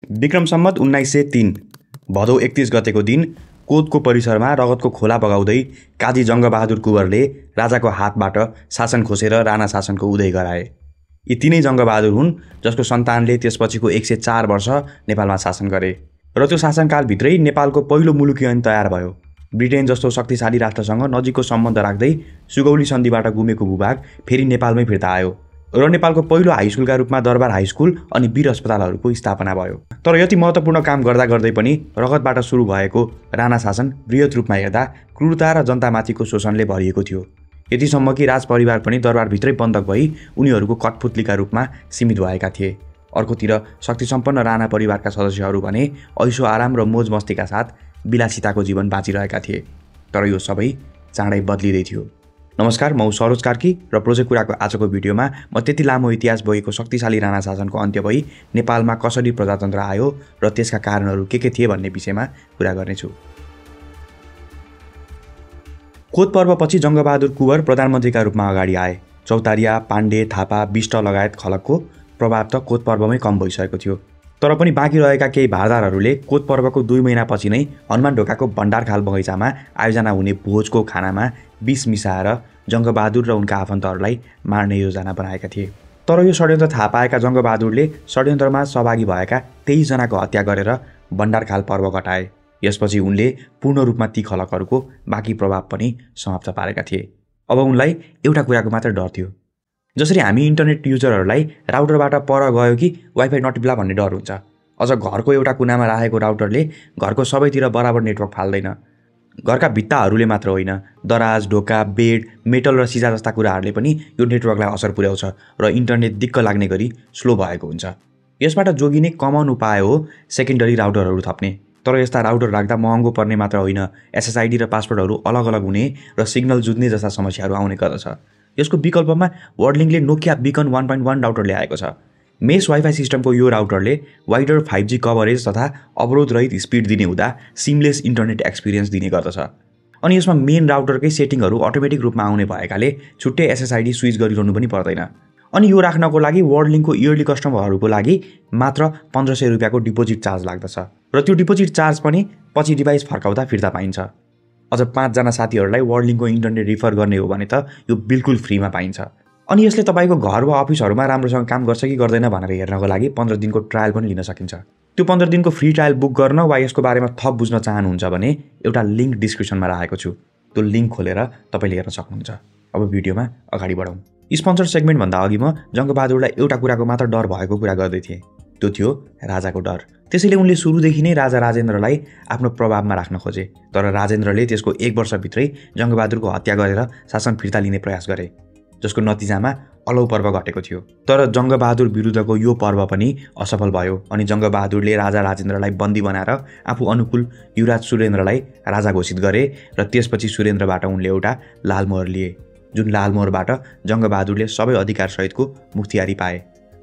विक्रम सम्मत 1903 भदौ 31 गतेको दिन कोतको परिसरमा रगतको खोला बगाउँदै काजी जङ्गबहादुर कुँवरले राजाको हातबाट शासन खोसेर राणा शासनको उदय गराए। यी तीनै जङ्गबहादुर हुन् जसको सन्तानले त्यसपछिको 104 वर्ष नेपालमा शासन गरे र त्यो शासनकालभित्रै नेपालको पहिलो मुलुकी ऐन तयार भयो। ब्रिटेन जस्तो शक्तिशाली राष्ट्रसँग नजिकको सम्बन्ध राख्दै सुगौली सन्धिबाट गुमेको भूभाग फेरि नेपालमै फिर्ता आयो र नेपालको पहिलो हाई स्कुलका रूपमा दरबार हाई स्कुल अनि वीर अस्पतालहरूको स्थापना भयो। तर यति महत्त्वपूर्ण काम गर्दा गर्दै पनि रगतबाट सुरु भएको राणा शासन बृहत रूपमा हेर्दा क्रूरता र जनतामाथिको शोषणले भरिएको थियो। यतिसम्म कि राजपरिवार पनि दरबारभित्रै बन्धक भई उनीहरूको कठपुतलीका रूपमा सीमित भएका थिए। अर्कोतिर शक्तिसम्पन्न राणा परिवारका सदस्यहरू भने ऐसो आराम र मोज मस्तीका साथ विलासिताको जीवन बाँचिरहेका थिए। तर यो सबै चाँडै बदलिँदै थियो। नमस्कार, म सरोज कार्की र प्रोजेक्ट कुराको आजको भिडियोमा म त्यति लामो इतिहास बोकेको शक्तिशाली राणा शासनको अन्त्य भई नेपालमा कसरी प्रजातन्त्र आयो र त्यसका कारणहरू के थिए भन्ने विषयमा कुरा गर्नेछु। कोत पर्वपछि जङ्गबहादुर कुँवर प्रधानमन्त्रीका रूपमा अगाडि आए। चौतारिया, पाण्डे, थापा, विष्ट लगायत खलकको प्रभाव त कोत पर्वमै कम भइसकेको थियो। तर पनि बाँकी रहेका केही भारदारहरूले कोत पर्वको 2 महिनापछि नै हनुमान ढोकाको भण्डारखाल बगैँचामा आयोजना हुने भोजको खानामा विष मिसाएर जङ्गबहादुर र उनका आफन्तहरूलाई मार्ने योजना बनाएका थिए। तर यो षड्यन्त्र थाहा पाएका जङ्गबहादुरले षड्यन्त्रमा सहभागी भएका 23 जनाको हत्या गरेर भण्डारखाल पर्व घटाए। यसपछि उनले पूर्ण रूपमा ती खलकहरूको बाँकी प्रभाव पनि समाप्त पारेका थिए। अब उनलाई एउटा कुराको मात्र डर थियो। जसरी हामी इन्टरनेट युजरहरूलाई राउटरबाट पर गयो कि वाइफाई नटिप्ला भन्ने डर हुन्छ, अझ घरको एउटा कुनामा राखेको राउटरले घरको सबैतिर बराबर नेटवर्क फाल्दैन। घरका भित्ताहरूले मात्र होइन, दराज, ढोका, बेड, मेटल र सिसा जस्ता कुराहरूले पनि यो नेटवर्कलाई असर पुर्याउँछ र इन्टरनेट दिक्क लाग्ने गरी स्लो भएको हुन्छ। यसबाट जोगिने कमन उपाय हो सेकेन्डरी राउटरहरू थप्ने। तर यस्ता राउटर राख्दा महँगो पर्ने मात्र होइन, एसएसआइडी र पासवर्डहरू अलग अलग हुने र सिग्नल जुझ्ने जस्ता समस्याहरू आउने गर्दछ। यसको विकल्पमा वर्ल्डलिङ्कले नोकिया बिकन 1.1 राउटर ल्याएको छ। मेस वाइफाई सिस्टमको यो राउटरले वाइडर 5G कभरेज तथा अवरोध रहित स्पिड दिने हुँदा सिमलेस इन्टरनेट एक्सपिरियन्स दिने गर्दछ। अनि यसमा मेन राउटरकै सेटिङहरू अटोमेटिक रूपमा आउने भएकाले छुट्टै एसएसआइडी स्विच गरिरहनु पनि पर्दैन। अनि यो राख्नको लागि वर्ल्डलिङ्कको इयरली कस्टमरहरूको लागि मात्र 1500 रुपियाँको डिपोजिट चार्ज लाग्दछ र त्यो डिपोजिट चार्ज पनि पछि डिभाइस फर्काउँदा फिर्ता पाइन्छ। अझ 5 जना साथीहरूलाई वर्ल्डलिङ्कको इन्टरनेट रिफर गर्ने हो भने त यो बिल्कुल फ्रीमा पाइन्छ। अनि यसले तपाईँको घर वा अफिसहरूमा राम्रोसँग काम गर्छ कि गर्दैन भनेर हेर्नको लागि 15 दिनको ट्रायल पनि लिन सकिन्छ। त्यो 15 दिनको फ्री ट्रायल बुक गर्न वा यसको बारेमा थप बुझ्न चाहनुहुन्छ भने एउटा लिङ्क डिस्क्रिप्सनमा राखेको छु, त्यो लिङ्क खोलेर तपाईँले हेर्न सक्नुहुन्छ। अब भिडियोमा अगाडि बढौँ। स्पोन्सर सेगमेन्टभन्दा अघि म जङ्गबहादुरलाई एउटा कुराको मात्र डर भएको कुरा गर्दै थिएँ, त्यो थियो राजाको डर। त्यसैले उनले सुरुदेखि नै राजा राजेन्द्रलाई आफ्नो प्रभावमा राख्न खोजे। तर राजेन्द्रले त्यसको 1 वर्षभित्रै जङ्गबहादुरको हत्या गरेर शासन फिर्ता लिने प्रयास गरे, जसको नतिजामा अलौ पर्व घटेको थियो। तर जङ्गबहादुर विरुद्धको यो पर्व पनि असफल भयो अनि जङ्गबहादुरले राजा राजेन्द्रलाई बन्दी बनाएर आफू अनुकूल युवराज सुरेन्द्रलाई राजा घोषित गरे र त्यसपछि सुरेन्द्रबाट उनले एउटा लालमोहर लिए, जुन लालमोहरबाट जङ्गबहादुरले सबै अधिकारसहितको मुख्तियारी पाए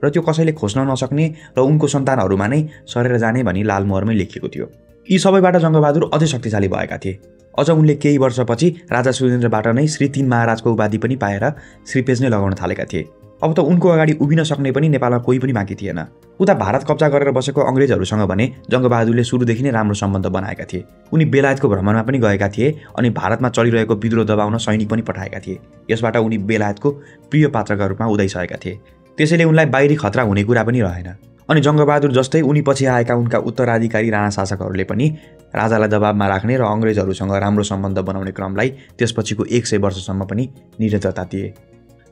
र त्यो कसैले खोज्न नसक्ने र उनको सन्तानहरूमा नै सरेर जाने भनी लालमोहरमै लेखिएको थियो। यी सबैबाट जङ्गबहादुर अझै शक्तिशाली भएका थिए। अझ उनले केही वर्षपछि राजा सुरेन्द्रबाट नै श्री 3 महाराजको उपाधि पनि पाएर श्रीपेज नै लगाउन थालेका थिए। अब त उनको अगाडि उभिन सक्ने पनि नेपालमा कोही पनि बाँकी थिएन। उता भारत कब्जा गरेर बसेको अङ्ग्रेजहरूसँग भने जङ्गबहादुरले सुरुदेखि नै राम्रो सम्बन्ध बनाएका थिए। उनी बेलायतको भ्रमणमा पनि गएका थिए अनि भारतमा चलिरहेको विद्रोह दबाउन सैनिक पनि पठाएका थिए। यसबाट उनी बेलायतको प्रिय पात्रका रूपमा उदाइसकेका थिए। त्यसैले उनलाई बाहिरी खतरा हुने कुरा पनि रहेन। अनि जङ्गबहादुर जस्तै उनी पछि आएका उनका उत्तराधिकारी राणा शासकहरूले पनि राजालाई दबावमा राख्ने र अङ्ग्रेजहरूसँग राम्रो सम्बन्ध बनाउने क्रमलाई त्यसपछिको 100 वर्षसम्म पनि निरन्तरता दिए।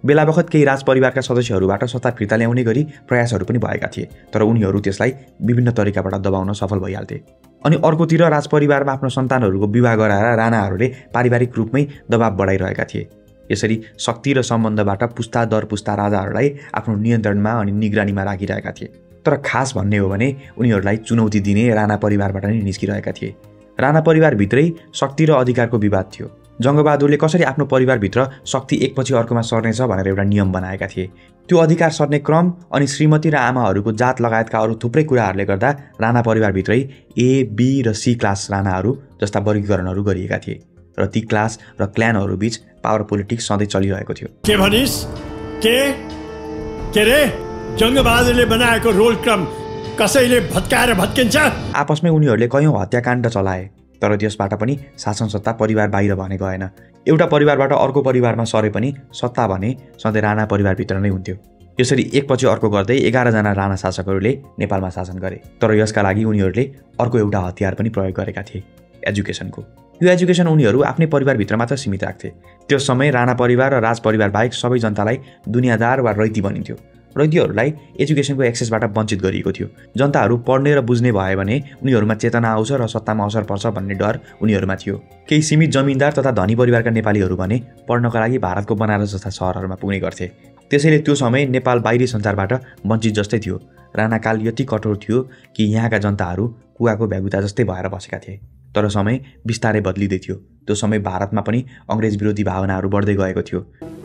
बेलाबखत केही राजपरिवारका सदस्यहरूबाट सत्ता फिर्ता ल्याउने गरी प्रयासहरू पनि भएका थिए, तर उनीहरू त्यसलाई विभिन्न तरिकाबाट दबाउन सफल भइहाल्थे। अनि अर्कोतिर राजपरिवारमा आफ्नो सन्तानहरूको विवाह गराएर राणाहरूले पारिवारिक रूपमै दबाव बढाइरहेका थिए। यसरी शक्ति र सम्बन्धबाट पुस्ता दर पुस्ता राजाहरूलाई आफ्नो नियन्त्रणमा अनि निगरानीमा राखिरहेका थिए। तर खास भन्ने हो भने उनीहरूलाई चुनौती दिने राणा परिवारबाट नै निस्किरहेका थिए। राणा परिवारभित्रै शक्ति र अधिकारको विवाद थियो। जङ्गबहादुरले कसरी आफ्नो परिवारभित्र शक्ति एकपछि अर्कोमा सर्नेछ भनेर एउटा नियम बनाएका थिए। त्यो अधिकार सर्ने क्रम अनि श्रीमती र आमाहरूको जात लगायतका अरू थुप्रै कुराहरूले गर्दा राणा परिवारभित्रै A, B र C क्लास राणाहरू जस्ता वर्गीकरणहरू गरिएका थिए र ती क्लास र क्ल्यानहरू बीच पावर पोलिटिक्स सधैँ चलिरहेको थियो। के भनिस्? के रे? जङ्गबहादुरले बनाएको रोल क्रम कसैले भत्काएर भत्किन्छ। आपसमै उनीहरूले कयौं हत्याकाण्ड चलाए, तर त्यसबाट पनि शासन सत्ता परिवार बाहिर भने गएन। एउटा परिवारबाट अर्को परिवारमा सरे पनि सत्ता भने सधैँ राणा परिवारभित्र नै हुन्थ्यो। यसरी एकपछि अर्को गर्दै 11 जना राणा शासकहरूले नेपालमा शासन गरे। तर यसका लागि उनीहरूले अर्को एउटा हतियार पनि प्रयोग गरेका थिए, एजुकेसनको। यो एजुकेसन उनीहरू आफ्नै परिवारभित्र मात्र सीमित राख्थे। त्यस समय राणा परिवार र राज परिवार बाहेक सबै जनतालाई दुनियादार वा रैती भनिन्थ्यो। रैतीहरूलाई एजुकेसनको एक्सेसबाट वञ्चित गरिएको थियो। जनताहरू पढ्ने र बुझ्ने भयो भने उनीहरूमा चेतना आउँछ र सत्तामा असर पर्छ भन्ने डर उनीहरूमा थियो। केही सीमित जमिनदार तथा धनी परिवारका नेपालीहरू भने पढ्नका लागि भारतको बनारस जस्ता सहरहरूमा पुग्ने गर्थे। त्यसैले त्यो समय नेपाल बाहिरी संसारबाट वञ्चित जस्तै थियो। राणाकाल यति कठोर थियो कि यहाँका जनताहरू कुवाको भ्यागुता जस्तै भएर बसेका थिए। तर समय बिस्तारै बदलिँदै थियो। त्यो समय भारतमा पनि अंग्रेज विरोधी भावनाहरू बढ्दै गएको थियो।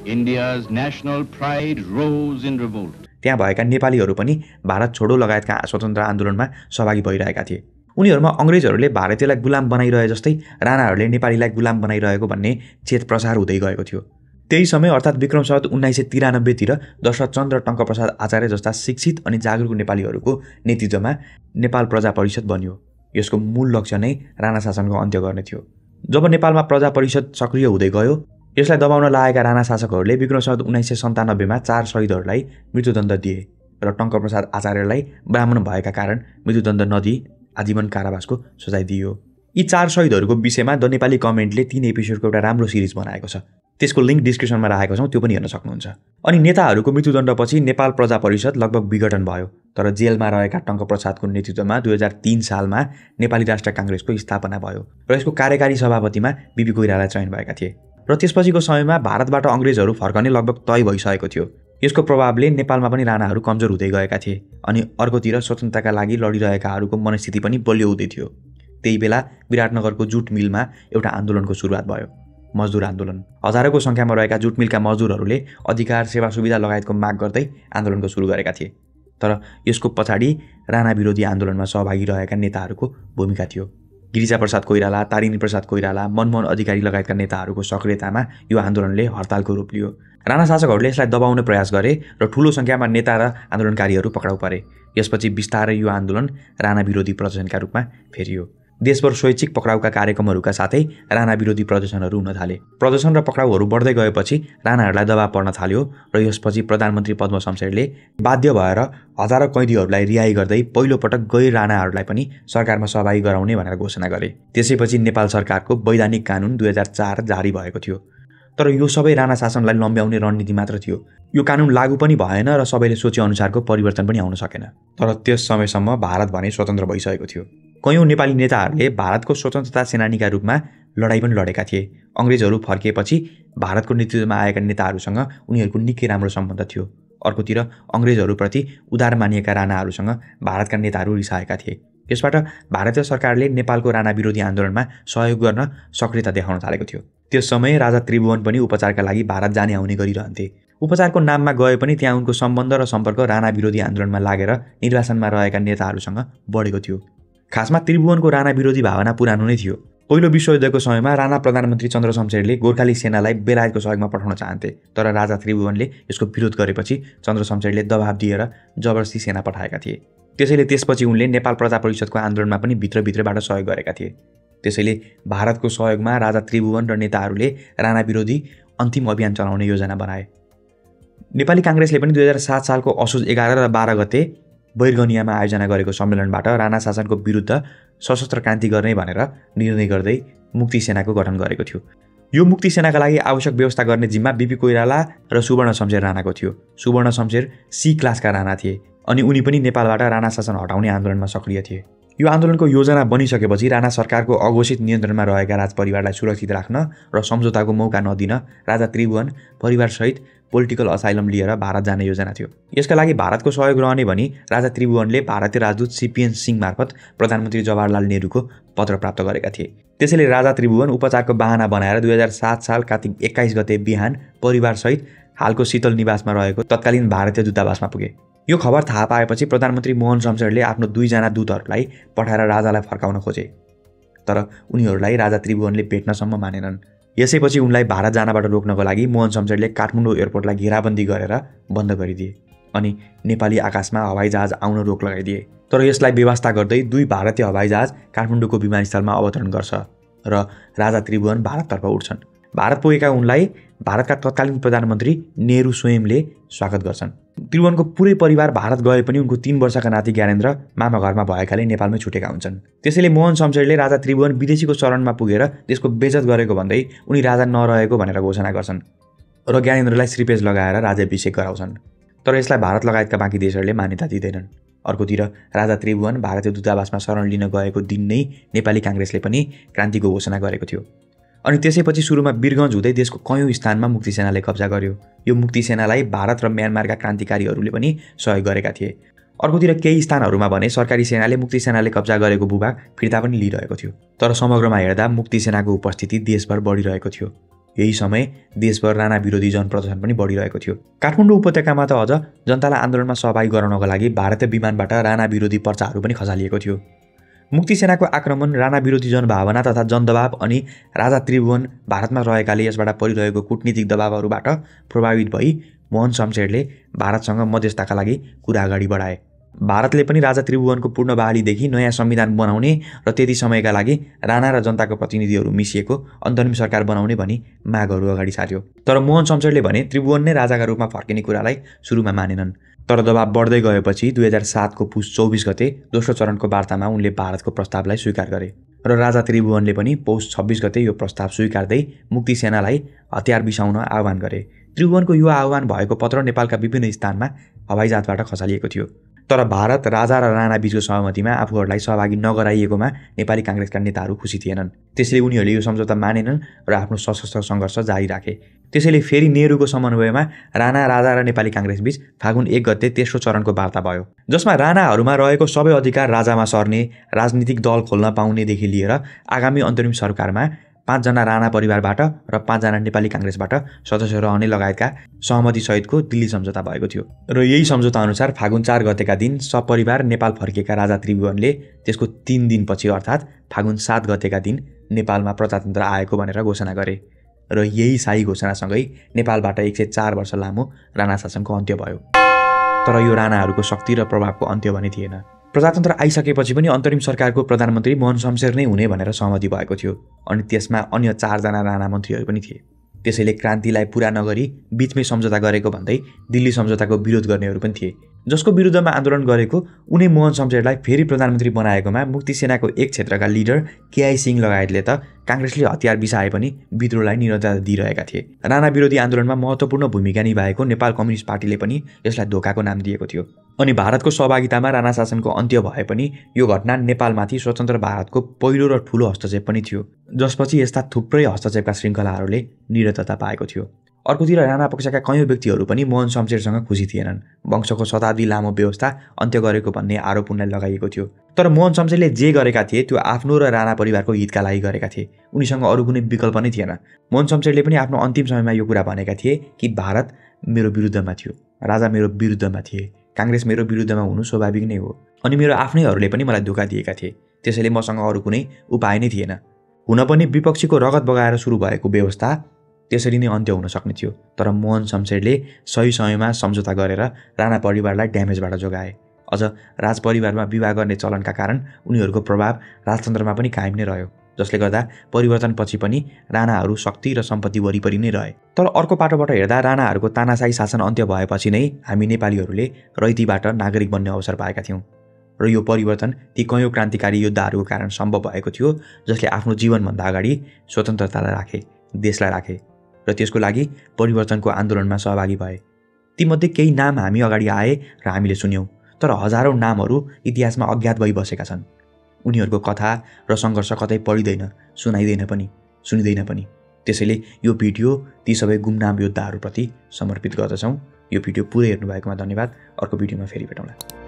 India's national pride rose in revolt. त्यहाँ भएका नेपालीहरू पनि भारत छोडो लगायतका स्वतन्त्र आन्दोलनमा सहभागी भइरहेका थिए। उनीहरूमा अंग्रेजहरूले भारतीयलाई गुलाम बनाइरहे जस्तै राणाहरूले नेपालीलाई गुलाम बनाइरहेको भन्ने चेत प्रसार हुँदै गएको थियो। त्यही समय अर्थात् विक्रम सम्वत 1993 तिर दशरथचन्द्र र टङ्कप्रसाद आचार्य जस्ता शिक्षित अनि जागरुक नेपालीहरूको नेतृत्वमा नेपाल प्रजा परिषद बन्यो। यसको मूल लक्ष्य नै राणा शासनको अन्त्य गर्ने थियो। जब नेपालमा प्रजा परिषद सक्रिय हुँदै गयो, यसलाई दबाउन लागेका राणा शासकहरूले विक्रम सम्वत 1997 मा 4 शहीदहरूलाई मृत्युदण्ड दिए र टङ्कप्रसाद आचार्यलाई ब्राह्मण भएका कारण मृत्युदण्ड नदिई आजीवन कारावासको सजाय दिइयो। यी 4 शहीदहरूको विषयमा द नेपाली कमेन्टले 3 एपिसोडको एउटा राम्रो सिरिज बनाएको छ। त्यसको लिङ्क डिस्क्रिप्सनमा राखेको छौँ, त्यो पनि हेर्न सक्नुहुन्छ। अनि नेताहरूको मृत्युदण्डपछि नेपाल प्रजा परिषद लगभग विघटन भयो। तर जेलमा रहेका टङ्कप्रसादको नेतृत्वमा 2003 सालमा नेपाली राष्ट्र काङ्ग्रेसको स्थापना भयो र यसको कार्यकारी सभापतिमा बिपी कोइराला चयन भएका थिए। र त्यसपछिको समयमा भारतबाट अंग्रेजहरू फर्कने लगभग तय भइसकेको थियो। यसको प्रभावले नेपालमा पनि राणाहरू कमजोर हुँदै गएका थिए अनि अर्कोतिर स्वतन्त्रताका लागि लडिरहेकाहरूको मनस्थिति पनि बलियो हुँदै थियो। त्यही बेला विराटनगरको जुट मिलमा एउटा आन्दोलनको सुरुवात भयो, मजदुर आन्दोलन। हजारौंको संख्यामा रहेका जुट मिलका मजदुरहरूले अधिकार, सेवा सुविधा लगायतको माग गर्दै आन्दोलनको सुरु गरेका थिए। तर यसको पछाडि राणा विरोधी आन्दोलनमा सहभागी रहेका नेताहरूको भूमिका थियो। गिरिजाप्रसाद कोइराला, तारिणी प्रसाद कोइराला, मनमोहन अधिकारी लगायतका नेताहरूको सक्रियतामा यो आन्दोलनले हडतालको रूप लियो। राणा शासकहरूले यसलाई दबाउने प्रयास गरे र ठूलो संख्यामा नेता र आन्दोलनकारीहरू पक्राउ परे। यसपछि बिस्तारै यो आन्दोलन राणा विरोधी प्रदर्शनका रूपमा फेरियो। देशभर स्वैच्छिक पक्राउका कार्यक्रमहरूका साथै राणा विरोधी प्रदर्शनहरू हुन थाले। प्रदर्शन र पक्राउहरू बढ्दै गएपछि राणाहरूलाई दबाव पर्न थाल्यो र यसपछि प्रधानमन्त्री पद्म शमशेरले बाध्य भएर हजारौं कैदीहरूलाई रिहाई गर्दै पहिलो पटक गैर राणाहरूलाई पनि सरकारमा सहभागी गराउने भनेर घोषणा गरे। त्यसैपछि नेपाल सरकारको वैधानिक कानुन 2004 जारी भएको थियो। तर यो सबै राणा शासनलाई लम्ब्याउने रणनीति मात्र थियो। यो कानुन लागू पनि भएन र सबैले सोचे अनुसारको परिवर्तन पनि आउन सकेन। तर त्यस समयसम्म भारत भने स्वतन्त्र भइसकेको थियो। कयौं नेपाली नेताहरूले भारतको स्वतन्त्रता सेनानीका रूपमा लडाईँ पनि लडेका थिए। अंग्रेजहरू फर्किएपछि भारतको नेतृत्वमा आएका नेताहरूसँग उनीहरूको निकै राम्रो सम्बन्ध थियो। अर्कोतिर अंग्रेजहरूप्रति उदार मानिएका राणाहरूसँग भारतका नेताहरू रिसाएका थिए। यसबाट भारतीय सरकारले नेपालको राणा विरोधी आन्दोलनमा सहयोग गर्न सक्रियता देखाउन थालेको थियो। त्यस समय राजा त्रिभुवन पनि उपचारका लागि भारत जाने आउने गरिरहन्थे। उपचारको नाममा गए पनि त्यहाँ उनको सम्बन्ध र सम्पर्क राणा विरोधी आन्दोलनमा लागेर निर्वासनमा रहेका नेताहरूसँग बढेको थियो। खासमा त्रिभुवनको राणा विरोधी भावना पुरानो नै थियो। पहिलो विश्वयुद्धको समयमा राणा प्रधानमन्त्री चन्द्र शमशेरले गोर्खाली सेनालाई बेलायतको सहयोगमा पठाउन चाहन्थे, तर राजा त्रिभुवनले यसको विरोध गरेपछि चन्द्र शमशेरले दबाब दिएर जबरजस्ती सेना पठाएका थिए। त्यसैले त्यसपछि उनले नेपाल प्रजा परिषदको आन्दोलनमा पनि भित्रभित्रबाट सहयोग गरेका थिए। त्यसैले भारतको सहयोगमा राजा त्रिभुवन र नेताहरूले राणा विरोधी अन्तिम अभियान चलाउने योजना बनाए। नेपाली काङ्ग्रेसले पनि 2007 सालको असोज 11 र 12 गते बैरगनियामा आयोजना गरेको सम्मेलनबाट राणा शासनको विरुद्ध सशस्त्र क्रान्ति गर्ने भनेर निर्णय गर्दै मुक्ति सेनाको गठन गरेको थियो। यो मुक्ति सेनाका लागि आवश्यक व्यवस्था गर्ने जिम्मा बिपी कोइराला र सुवर्ण शमशेर राणाको थियो। सुवर्ण शमशेर सी क्लासका राणा थिए अनि उनी पनि नेपालबाट राणा शासन हटाउने आन्दोलनमा सक्रिय थिए। यो आन्दोलनको योजना बनिसकेपछि राणा सरकारको अघोषित नियन्त्रणमा रहेका राजपरिवारलाई सुरक्षित राख्न र सम्झौताको मौका नदिन राजा त्रिभुवन परिवारसहित पोलिटिकल असाइलम लिएर भारत जाने योजना थियो। यसका लागि भारतको सहयोग रहने भनी राजा त्रिभुवनले भारतीय राजदूत सीपीएन सिंह मार्फत प्रधानमन्त्री जवाहरलाल नेहरूको पत्र प्राप्त गरेका थिए। त्यसैले राजा त्रिभुवन उपचारको बहाना बनाएर 2007 साल कार्तिक 21 गते बिहान परिवारसहित हालको शीतल निवासमा रहेको तत्कालीन भारतीय दूतावासमा पुगे। यो खबर थाहा पाएपछि प्रधानमन्त्री मोहन शमशेरले आफ्नो 2 जना दूतहरूलाई पठाएर राजालाई फर्काउन खोजे, तर उनीहरूलाई राजा त्रिभुवनले भेट्नसम्म मानेनन्। यसैपछि उनलाई भारत जानबाट रोक्नको लागि मोहन शमशेरले काठमाडौँ एयरपोर्टलाई घेराबन्दी गरेर बन्द गरिदिए। अनि नेपाली आकाशमा हवाईजहाज आउन रोक लगाइदिए। तर यसलाई बेवास्ता गर्दै 2 भारतीय हवाईजहाज काठमाडौँको विमानस्थलमा अवतरण गर्छ र राजा त्रिभुवन भारततर्फ उड्छन्। भारत पुगेका उनलाई भारतका तत्कालीन प्रधानमन्त्री नेहरू स्वयंले स्वागत गर्छन्। त्रिभुवनको पुरै परिवार भारत गए पनि उनको 3 वर्षका नाति ज्ञानेन्द्र मामा घरमा भएकाले नेपालमै छुटेका हुन्छन्। त्यसैले मोहन शमशेरले राजा त्रिभुवन विदेशीको शरणमा पुगेर त्यसको बेइज्जत गरेको भन्दै उनी राजा नरहेको भनेर घोषणा गर्छन् र ज्ञानेन्द्रलाई श्रीपेज लगाएर राज्याभिषेक गराउँछन्। तर यसलाई भारत लगायतका बाँकी देशहरूले मान्यता दिँदैनन्। अर्कोतिर राजा त्रिभुवन भारतीय दूतावासमा शरण लिन गएको दिन नै नेपाली काङ्ग्रेसले पनि क्रान्तिको घोषणा गरेको थियो। अनि त्यसैपछि सुरुमा वीरगञ्ज हुँदै देशको कयौँ स्थानमा मुक्तिसेनाले कब्जा गर्यो। यो मुक्तिसेनालाई भारत र म्यानमारका क्रान्तिकारीहरूले पनि सहयोग गरेका थिए। अर्कोतिर केही स्थानहरूमा भने सरकारी सेनाले मुक्तिसेनाले कब्जा गरेको भूभाग फिर्ता पनि लिइरहेको थियो। तर समग्रमा हेर्दा मुक्तिसेनाको उपस्थिति देशभर बढिरहेको थियो। यही समय देशभर राणा विरोधी जनप्रदर्शन पनि बढिरहेको थियो। काठमाडौँ उपत्यकामा त अझ जनतालाई आन्दोलनमा सहभागी गराउनको लागि भारतीय विमानबाट राणा विरोधी पर्चाहरू पनि खसालिएको थियो। मुक्तिसेनाको आक्रमण, राणा विरोधी जनभावना तथा जनदबाव अनि राजा त्रिभुवन भारतमा रहेकाले यसबाट परिरहेको कूटनीतिक दबावहरूबाट प्रभावित भई मोहन शमशेरले भारतसँग मध्यस्थताका लागि कुरा अगाडि बढाए। भारतले पनि राजा त्रिभुवनको पूर्ण बहालीदेखि नयाँ संविधान बनाउने र त्यति समयका लागि राणा र जनताको प्रतिनिधिहरू मिसिएको अन्तरिम सरकार बनाउने भनी मागहरू अगाडि सार्यो। तर मोहन शमशेरले भने त्रिभुवन नै राजाका रूपमा फर्किने कुरालाई सुरुमा मानेनन्। तर दबाब बढ्दै गएपछि 2007 को पुस 24 गते दोस्रो चरणको वार्तामा उनले भारतको प्रस्तावलाई स्वीकार गरे र राजा त्रिभुवनले पनि पौष 26 गते यो प्रस्ताव स्वीकार्दै मुक्तिसेनालाई हतियार बिसाउन आह्वान गरे। त्रिभुवनको यो आह्वान भएको पत्र नेपालका विभिन्न स्थानमा हवाईजहाजबाट खसालिएको थियो। तर भारत, राजा र राणा बीचको सहमतिमा आफूहरूलाई सहभागी नगराइएकोमा नेपाली काङ्ग्रेसका नेताहरू खुसी थिएनन्। त्यसैले उनीहरूले यो सम्झौता मानेनन् र आफ्नो सशस्त्र सङ्घर्ष जारी राखे। त्यसैले फेरि नेहरूको समन्वयमा राणा, राजा र नेपाली काङ्ग्रेसबीच फागुन 1 गते तेस्रो चरणको वार्ता भयो, जसमा राणाहरूमा रहेको सबै अधिकार राजामा सर्ने, राजनीतिक दल खोल्न पाउनेदेखि लिएर आगामी अन्तरिम सरकारमा 5 जना राणा परिवारबाट र 5 जना नेपाली काङ्ग्रेसबाट सदस्य रहने लगायतका सहमतिसहितको दिल्ली सम्झौता भएको थियो। र यही सम्झौता अनुसार फागुन 4 गतेका दिन सपरिवार नेपाल फर्किएका राजा त्रिभुवनले त्यसको 3 दिनपछि अर्थात् फागुन 7 गतेका दिन नेपालमा प्रजातन्त्र आएको भनेर घोषणा गरे र यही शाही घोषणासँगै नेपालबाट 104 वर्ष लामो राणा शासनको अन्त्य भयो। तर यो राणाहरूको शक्ति र प्रभावको अन्त्य भने थिएन। प्रजातन्त्र आइसकेपछि पनि अन्तरिम सरकारको प्रधानमन्त्री मोहन शमशेर नै हुने भनेर सहमति भएको थियो अनि त्यसमा अन्य 4 जना राणा मन्त्रीहरू पनि थिए। त्यसैले क्रान्तिलाई पूरा नगरी बीचमै सम्झौता गरेको भन्दै दिल्ली सम्झौताको विरोध गर्नेहरू पनि थिए। जसको विरुद्धमा आन्दोलन गरेको उनी मोहन शमशेरलाई फेरि प्रधानमन्त्री बनाएकोमा मुक्तिसेनाको एक क्षेत्रका लिडर केआई सिंह लगायतले त काङ्ग्रेसले हतियार बिसाए पनि विद्रोहलाई निरन्तरता दिइरहेका थिए। राणा विरोधी आन्दोलनमा महत्त्वपूर्ण भूमिका निभाएको नेपाल कम्युनिस्ट पार्टीले पनि यसलाई धोकाको नाम दिएको थियो। अनि भारतको सहभागितामा राणा शासनको अन्त्य भए पनि यो घटना नेपालमाथि स्वतन्त्र भारतको पहिलो र ठूलो हस्तक्षेप पनि थियो, जसपछि यस्ता थुप्रै हस्तक्षेपका श्रृङ्खलाहरूले निरन्तरता पाएको थियो। अर्कोतिर राणा पक्षका कयौँ व्यक्तिहरू पनि मोहन शमशेरसँग खुसी थिएनन्। वंशको शताब्दी लामो व्यवस्था अन्त्य गरेको भन्ने आरोप उनलाई लगाइएको थियो। तर मोहन शमशेरले जे गरेका थिए त्यो आफ्नो र राणा परिवारको हितका लागि गरेका थिए। उनीसँग अरू कुनै विकल्प नै थिएन। मोहन शमशेरले पनि आफ्नो अन्तिम समयमा यो कुरा भनेका थिए कि भारत मेरो विरुद्धमा थियो, राजा मेरो विरुद्धमा थिए, काङ्ग्रेस मेरो विरुद्धमा हुनु स्वाभाविक नै हो अनि मेरो आफ्नैहरूले पनि मलाई धोका दिएका थिए। त्यसैले मसँग अरू कुनै उपाय नै थिएन। हुन पनि विपक्षीको रगत बगाएर सुरु भएको व्यवस्था त्यसरी नै अन्त्य हुन सक्ने थियो। तर मोहन शमशेरले सही समयमा सम्झौता गरेर राणा परिवारलाई ड्यामेजबाट जोगाए। अझ राजपरिवारमा विवाह गर्ने चलनका कारण उनीहरूको प्रभाव राजतन्त्रमा पनि कायम नै रह्यो, जसले गर्दा परिवर्तनपछि पनि राणाहरू शक्ति र सम्पत्ति वरिपरि नै रहे। तर अर्को पाटोबाट हेर्दा राणाहरूको तानाशाही शासन अन्त्य भएपछि नै हामी नेपालीहरूले रैतीबाट नागरिक बन्ने अवसर पाएका थियौँ र यो परिवर्तन ती कयौँ क्रान्तिकारी योद्धाहरूको कारण सम्भव भएको थियो जसले आफ्नो जीवनभन्दा अगाडि स्वतन्त्रतालाई राखे, देशलाई राखे र त्यसको लागि परिवर्तनको आन्दोलनमा सहभागी भए। तीमध्ये केही नाम हामी अगाडि आए र हामीले सुन्यौँ, तर हजारौँ नामहरू इतिहासमा अज्ञात भइबसेका छन्। उनीहरूको कथा र सङ्घर्ष कतै पढिँदैन, सुनाइँदैन पनि, सुनिँदैन पनि। त्यसैले यो भिडियो ती सबै गुमनाम योद्धाहरूप्रति समर्पित गर्दछौँ। यो भिडियो पुरै हेर्नुभएकोमा धन्यवाद। अर्को भिडियोमा फेरि भेटौँला।